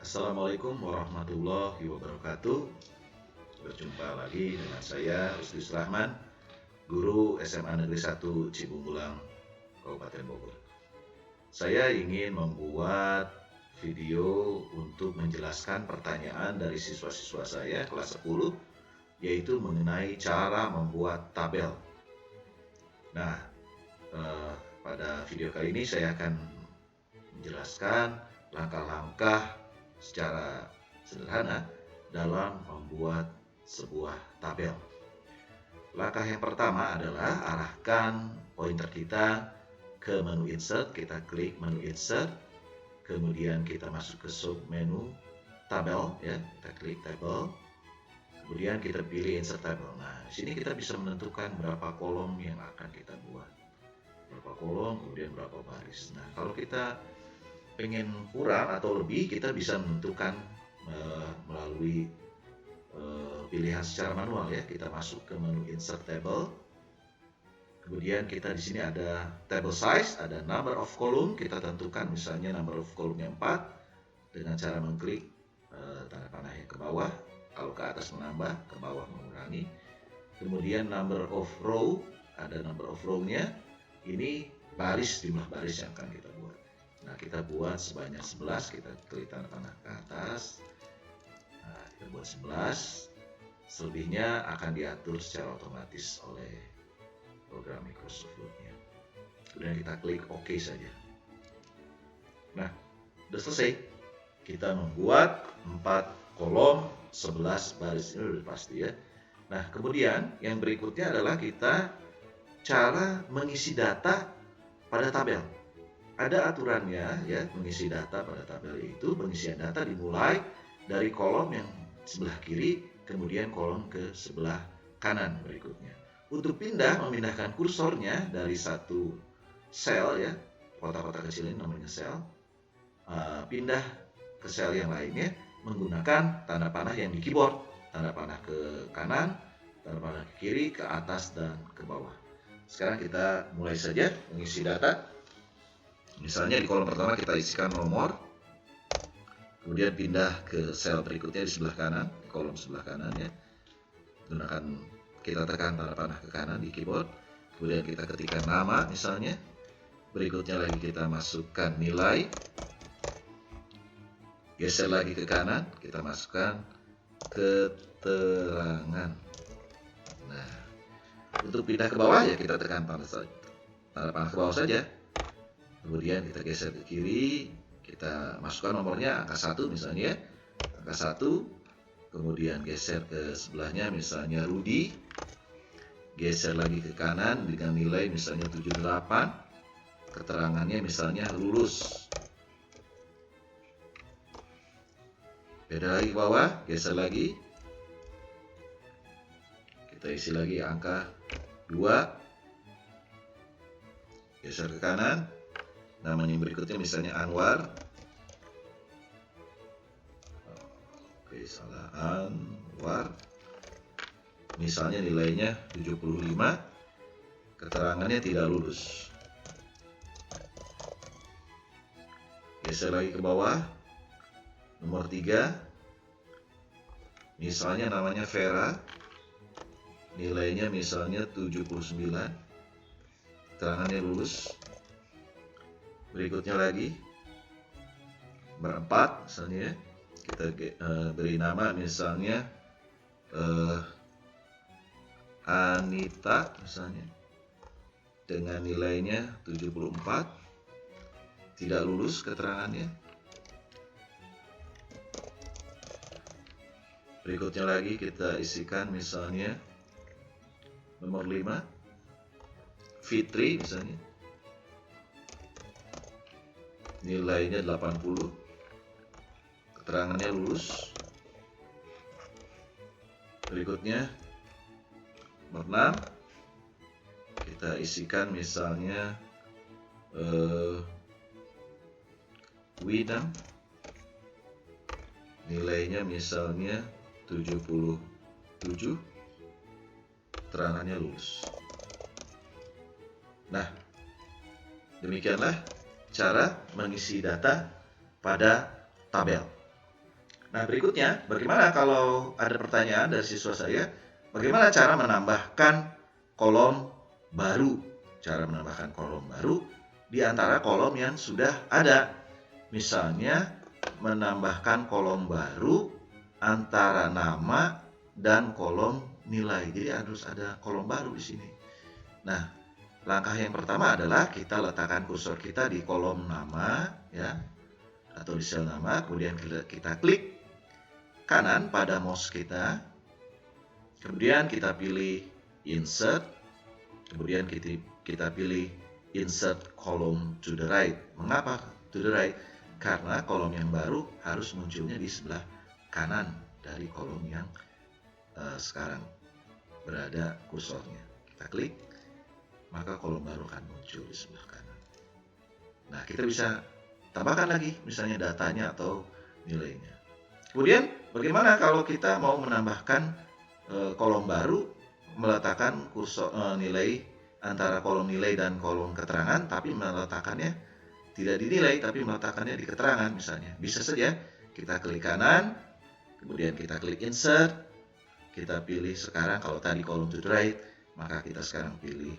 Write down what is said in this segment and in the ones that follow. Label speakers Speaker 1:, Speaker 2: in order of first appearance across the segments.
Speaker 1: Assalamualaikum warahmatullahi wabarakatuh. Berjumpa lagi dengan saya Rusdi Rahman, guru SMA Negeri 1 Cibunggulang, Kabupaten Bogor. Saya ingin membuat video untuk menjelaskan pertanyaan dari siswa-siswa saya kelas 10, yaitu mengenai cara membuat tabel. Nah, pada video kali ini saya akan menjelaskan langkah-langkah secara sederhana dalam membuat sebuah tabel. Langkah yang pertama adalah arahkan pointer kita ke menu insert, kita klik menu insert, kemudian kita masuk ke sub menu tabel, ya, kita klik tabel, kemudian kita pilih insert tabel. Nah, di sini kita bisa menentukan berapa kolom yang akan kita buat, berapa kolom, kemudian berapa baris. Nah, kalau kita pengen kurang atau lebih, kita bisa menentukan melalui pilihan secara manual, ya. Kita masuk ke menu insert table, kemudian kita di sini ada table size, ada number of column, kita tentukan misalnya number of column-nya 4 dengan cara mengklik tanda panah yang ke bawah. Kalau ke atas menambah, ke bawah mengurangi. Kemudian number of row, ada number of row-nya, ini baris, jumlah baris yang akan kita buat. Nah, kita buat sebanyak 11, kita klik tanda panah ke atas. Nah, kita buat 11. Selebihnya akan diatur secara otomatis oleh program Microsoft Word-nya. Kemudian kita klik OK saja. Nah, sudah selesai. Kita membuat 4 kolom, 11 baris. Ini sudah pasti, ya. Nah, kemudian yang berikutnya adalah kita cara mengisi data pada tabel. Ada aturannya, ya, mengisi data pada tabel itu. Pengisian data dimulai dari kolom yang sebelah kiri, kemudian kolom ke sebelah kanan berikutnya. Untuk memindahkan kursornya dari satu sel, ya, kotak-kotak kecil ini namanya sel, pindah ke sel yang lainnya menggunakan tanda panah yang di keyboard. Tanda panah ke kanan, tanda panah ke kiri, ke atas, dan ke bawah. Sekarang kita mulai saja mengisi data. Misalnya di kolom pertama kita isikan nomor, kemudian pindah ke sel berikutnya di sebelah kanan, di kolom sebelah kanan, ya. Kita tekan tanda panah ke kanan di keyboard, kemudian kita ketikkan nama misalnya. Berikutnya lagi kita masukkan nilai, geser lagi ke kanan, kita masukkan keterangan. Nah, untuk pindah ke bawah, ya, kita tekan tanda panah ke bawah saja. Kemudian kita geser ke kiri, kita masukkan nomornya angka 1 misalnya, angka 1, kemudian geser ke sebelahnya misalnya Rudi, geser lagi ke kanan dengan nilai misalnya 78, keterangannya misalnya lulus. Beda lagi ke bawah, geser lagi, kita isi lagi angka 2, geser ke kanan, namanya berikutnya misalnya Anwar. Oke, salah, Anwar. Misalnya nilainya 75, keterangannya tidak lulus. Geser lagi ke bawah, nomor 3, misalnya namanya Vera, nilainya misalnya 79, keterangannya lulus. Berikutnya lagi nomor 4 misalnya, kita beri nama misalnya Anita misalnya, dengan nilainya 74, tidak lulus keterangannya. Berikutnya lagi kita isikan misalnya nomor 5, Fitri misalnya, nilainya 80, keterangannya lulus. Berikutnya nomor 6, kita isikan misalnya Widam, nilainya misalnya 77, keterangannya lulus. Nah, demikianlah cara mengisi data pada tabel. Nah, berikutnya, bagaimana kalau ada pertanyaan dari siswa saya, bagaimana cara menambahkan kolom baru? Cara menambahkan kolom baru di antara kolom yang sudah ada. Misalnya, menambahkan kolom baru antara nama dan kolom nilai. Jadi harus ada kolom baru di sini. Nah, langkah yang pertama adalah kita letakkan kursor kita di kolom nama, ya, atau di sel nama. Kemudian kita klik kanan pada mouse kita, kemudian kita pilih insert, kemudian kita pilih insert column to the right. Mengapa to the right? Karena kolom yang baru harus munculnya di sebelah kanan dari kolom yang sekarang berada kursornya. Kita klik, maka kolom baru akan muncul di sebelah kanan. Nah, kita bisa tambahkan lagi misalnya datanya atau nilainya. Kemudian bagaimana kalau kita mau menambahkan kolom baru, meletakkan kursor nilai antara kolom nilai dan kolom keterangan, tapi meletakkannya tidak di nilai, tapi meletakkannya di keterangan misalnya. Bisa saja kita klik kanan, kemudian kita klik insert, kita pilih sekarang kalau tadi kolom to the right, maka kita sekarang pilih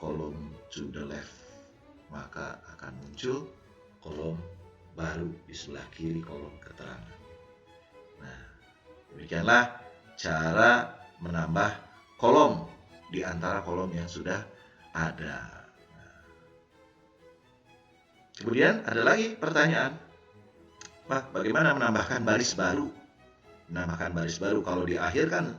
Speaker 1: kolom to the left. Maka akan muncul kolom baru di sebelah kiri kolom keterangan. Nah, demikianlah cara menambah kolom di antara kolom yang sudah ada. Nah, kemudian ada lagi pertanyaan, Pak, bagaimana menambahkan baris baru? Menambahkan baris baru kalau di akhir kan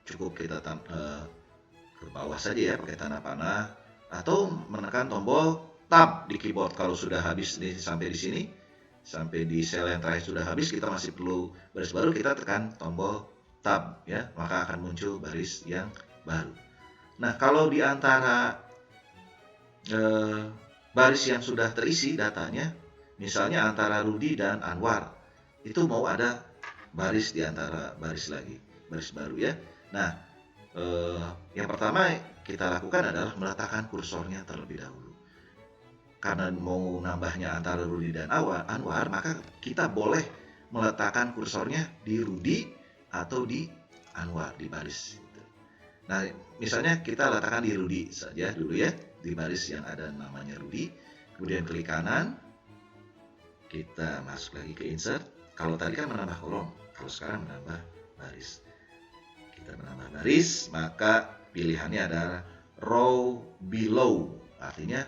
Speaker 1: cukup kita ke bawah saja ya pakai tanda panah, atau menekan tombol tab di keyboard kalau sudah habis sampai di sini. Sampai di sel yang terakhir sudah habis, kita masih perlu baris baru, kita tekan tombol tab ya, maka akan muncul baris yang baru. Nah, kalau di antara baris yang sudah terisi datanya, misalnya antara Rudi dan Anwar, itu mau ada baris di antara baris lagi, baris baru ya. Nah, yang pertama kita lakukan adalah meletakkan kursornya terlebih dahulu. Karena mau nambahnya antara Rudi dan Anwar, maka kita boleh meletakkan kursornya di Rudi atau di Anwar di baris. Nah, misalnya kita letakkan di Rudi saja dulu ya, di baris yang ada namanya Rudi. Kemudian klik kanan, kita masuk lagi ke insert. Kalau tadi kan menambah kolom, kalau sekarang menambah baris. Kita menambah baris, maka pilihannya adalah row below, artinya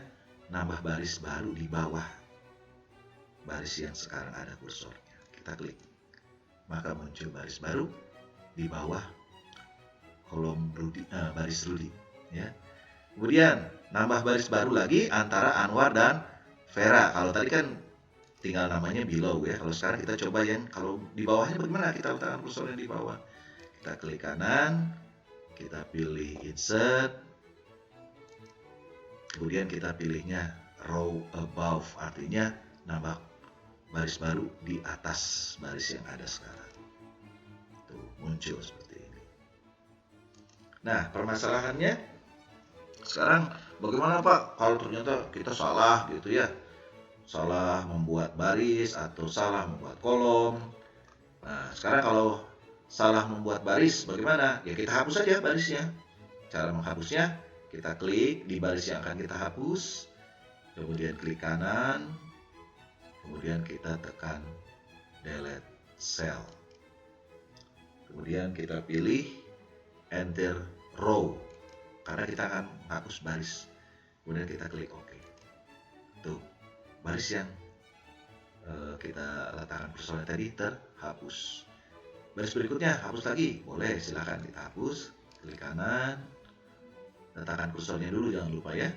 Speaker 1: nambah baris baru di bawah baris yang sekarang ada kursornya. Kita klik, maka muncul baris baru di bawah kolom Rudi, baris Rudi ya. Kemudian nambah baris baru lagi antara Anwar dan Vera. Kalau tadi kan tinggal namanya below ya, kalau sekarang kita coba yang kalau di bawahnya bagaimana kita letakkan kursornya di bawah. Kita klik kanan, kita pilih insert, kemudian kita pilihnya row above, artinya nambah baris baru di atas baris yang ada sekarang. Tuh, muncul seperti ini. Nah, permasalahannya sekarang bagaimana Pak kalau ternyata kita salah gitu ya, salah membuat baris atau salah membuat kolom. Nah, sekarang kalau salah membuat baris bagaimana? Ya kita hapus saja barisnya. Cara menghapusnya, kita klik di baris yang akan kita hapus, kemudian klik kanan, kemudian kita tekan delete cell, kemudian kita pilih enter row karena kita akan hapus baris, kemudian kita klik OK. Tuh, baris yang kita letakkan kursornya tadi terhapus. Baris berikutnya hapus lagi, boleh, silakan kita hapus. Klik kanan, letakkan kursornya dulu, jangan lupa ya.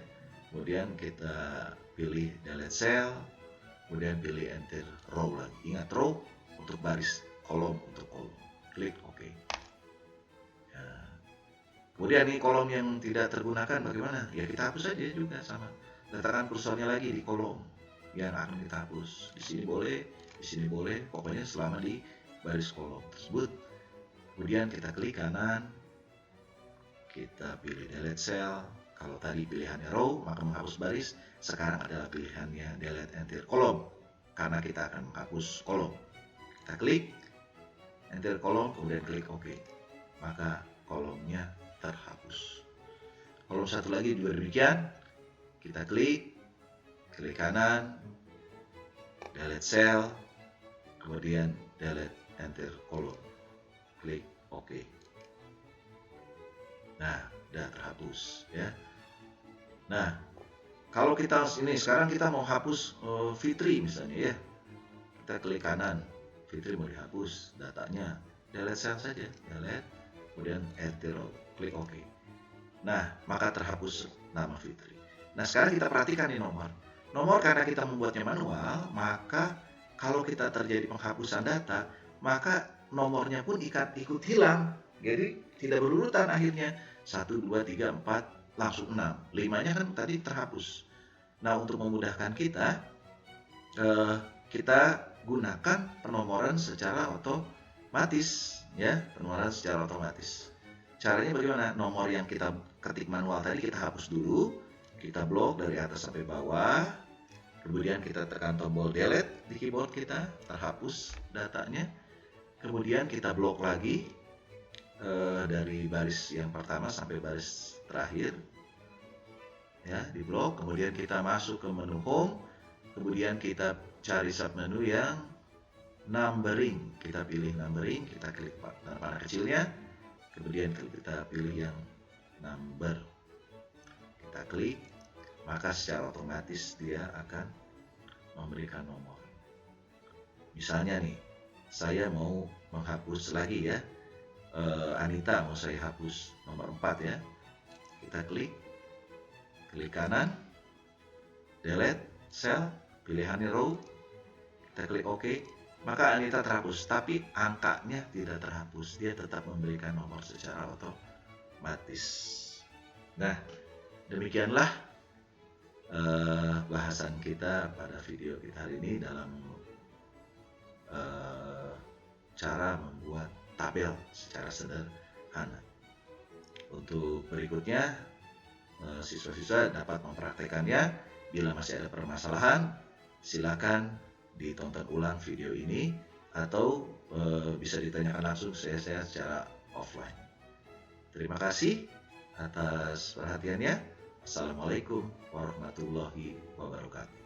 Speaker 1: Kemudian kita pilih delete cell, kemudian pilih enter row lagi. Ingat row untuk baris, kolom untuk kolom. Klik OK. Ya. Kemudian nih kolom yang tidak tergunakan bagaimana? Ya kita hapus saja juga sama. Letakkan kursornya lagi di kolom yang akan kita hapus. Di sini boleh, di sini boleh. Pokoknya selama di baris kolom tersebut. Kemudian kita klik kanan, kita pilih delete cell. Kalau tadi pilihannya row, maka menghapus baris. Sekarang adalah pilihannya delete enter kolom, karena kita akan menghapus kolom. Kita klik, enter kolom, kemudian klik OK. Maka kolomnya terhapus. Kolom satu lagi juga demikian. Kita klik kanan, delete cell, kemudian delete enter kolom. Klik OK. Nah, udah terhapus ya. Nah, kalau kita ini sekarang kita mau hapus Fitri misalnya ya. Kita klik kanan, Fitri mau dihapus datanya, delete cell saja, delete, kemudian enter, klik OK. Nah, maka terhapus nama Fitri. Nah, sekarang kita perhatikan nih nomor karena kita membuatnya manual, maka kalau kita terjadi penghapusan data, maka nomornya pun ikut hilang. Jadi tidak berurutan akhirnya 1, 2, 3, 4 langsung 6. 5-nya kan tadi terhapus. Nah, untuk memudahkan kita gunakan penomoran secara otomatis ya, penomoran secara otomatis. Caranya bagaimana? Nomor yang kita ketik manual tadi kita hapus dulu, kita blok dari atas sampai bawah, kemudian kita tekan tombol delete di keyboard kita, terhapus datanya, kemudian kita blok lagi dari baris yang pertama sampai baris terakhir ya, di blok, kemudian kita masuk ke menu home, kemudian kita cari submenu yang numbering, kita pilih numbering, kita klik panah kecilnya, kemudian kita pilih yang number, kita klik, maka secara otomatis dia akan memberikan nomor. Misalnya nih, saya mau menghapus lagi ya, Anita mau saya hapus nomor 4 ya, kita klik kanan, delete cell, pilihannya row, kita klik OK, maka Anita terhapus, tapi angkanya tidak terhapus, dia tetap memberikan nomor secara otomatis. Nah, demikianlah bahasan kita pada video kita hari ini dalam cara membuat tabel secara sederhana. Untuk berikutnya, siswa-siswa dapat mempraktekannya. Bila masih ada permasalahan, silakan ditonton ulang video ini atau bisa ditanyakan langsung ke saya secara offline. Terima kasih atas perhatiannya. Assalamualaikum warahmatullahi wabarakatuh.